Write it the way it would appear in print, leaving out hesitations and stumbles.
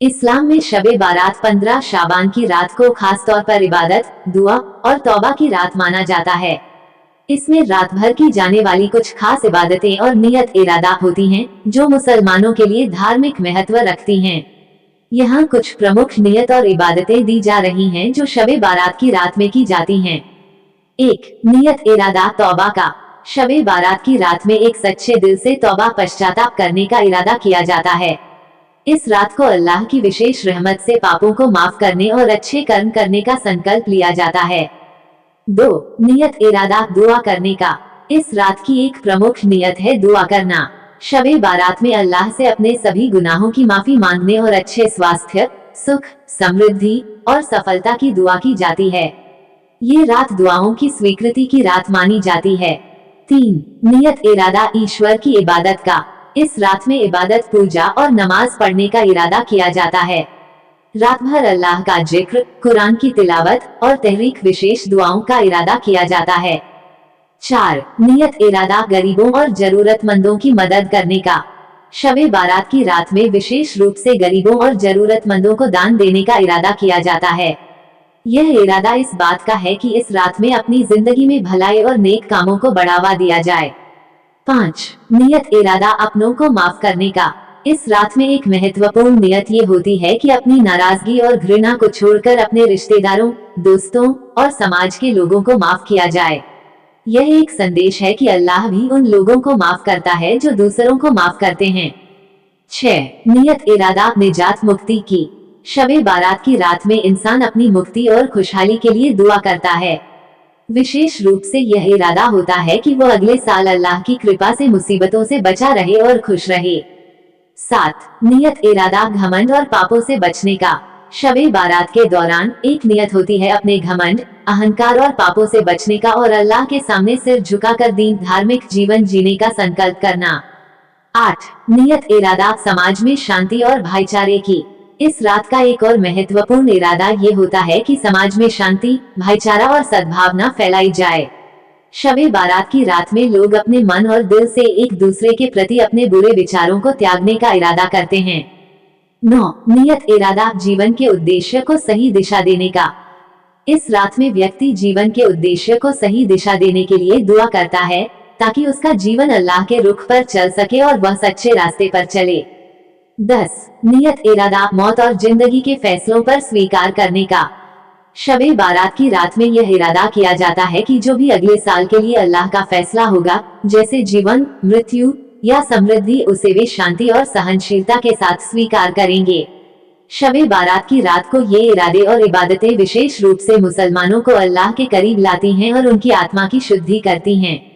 इस्लाम में शबे बारात 15 शाबान की रात को खास तौर पर इबादत, दुआ और तौबा की रात माना जाता है। इसमें रात भर की जाने वाली कुछ खास इबादतें और नियत इरादा होती हैं, जो मुसलमानों के लिए धार्मिक महत्व रखती हैं। यहाँ कुछ प्रमुख नियत और इबादतें दी जा रही हैं जो शबे बारात की रात में की जाती हैं। 1. नियत इरादा तौबा का। शबे बारात की रात में एक सच्चे दिल से तौबा पश्चाताप करने का इरादा किया जाता है। इस रात को अल्लाह की विशेष रहमत से पापों को माफ करने और अच्छे कर्म करने का संकल्प लिया जाता है। 2. नियत इरादा दुआ करने का। इस रात की एक प्रमुख नियत है दुआ करना। शबे बारात में अल्लाह से अपने सभी गुनाहों की माफी मांगने और अच्छे स्वास्थ्य, सुख, समृद्धि और सफलता की दुआ की जाती है। ये रात दुआओं की स्वीकृति की रात मानी जाती है। 3. नियत इरादा ईश्वर की इबादत का। इस रात में इबादत, पूजा और नमाज पढ़ने का इरादा किया जाता है। रात भर अल्लाह का जिक्र, कुरान की तिलावत और तहरीक विशेष दुआओं का इरादा किया जाता है। 4. नियत इरादा गरीबों और जरूरतमंदों की मदद करने का। शबे बारात की रात में विशेष रूप से गरीबों और जरूरतमंदों को दान देने का इरादा किया जाता है। यह इरादा इस बात का है कि इस रात में अपनी जिंदगी में भलाई और नेक कामों को बढ़ावा दिया जाए। 5. नियत इरादा अपनों को माफ करने का। इस रात में एक महत्वपूर्ण नियत ये होती है कि अपनी नाराजगी और घृणा को छोड़कर अपने रिश्तेदारों, दोस्तों और समाज के लोगों को माफ किया जाए। यह एक संदेश है कि अल्लाह भी उन लोगों को माफ करता है जो दूसरों को माफ करते हैं। 6. नियत इरादा निजात मुक्ति की। शबे बारात की रात में इंसान अपनी मुक्ति और खुशहाली के लिए दुआ करता है। विशेष रूप से यह इरादा होता है कि वो अगले साल अल्लाह की कृपा से मुसीबतों से बचा रहे और खुश रहे। 7. नियत इरादा घमंड और पापों से बचने का। शबे बारात के दौरान एक नियत होती है अपने घमंड, अहंकार और पापों से बचने का और अल्लाह के सामने सिर झुकाकर दीन धार्मिक जीवन जीने का संकल्प करना। 8. नियत इरादा समाज में शांति और भाईचारे की। इस रात का एक और महत्वपूर्ण इरादा ये होता है कि समाज में शांति, भाईचारा और सद्भावना फैलाई जाए। शबे बारात की रात में लोग अपने मन और दिल से एक दूसरे के प्रति अपने बुरे विचारों को त्यागने का इरादा करते हैं। 9. नियत इरादा जीवन के उद्देश्य को सही दिशा देने का। इस रात में व्यक्ति जीवन के उद्देश्य को सही दिशा देने के लिए दुआ करता है, ताकि उसका जीवन अल्लाह के रुख पर चल सके और वह सच्चे रास्ते पर चले। 10. नियत इरादा मौत और जिंदगी के फैसलों पर स्वीकार करने का। शबे बारात की रात में यह इरादा किया जाता है कि जो भी अगले साल के लिए अल्लाह का फैसला होगा, जैसे जीवन, मृत्यु या समृद्धि, उसे वे शांति और सहनशीलता के साथ स्वीकार करेंगे। शबे बारात की रात को ये इरादे और इबादतें विशेष रूप से मुसलमानों को अल्लाह के करीब लाती हैं और उनकी आत्मा की शुद्धि करती हैं।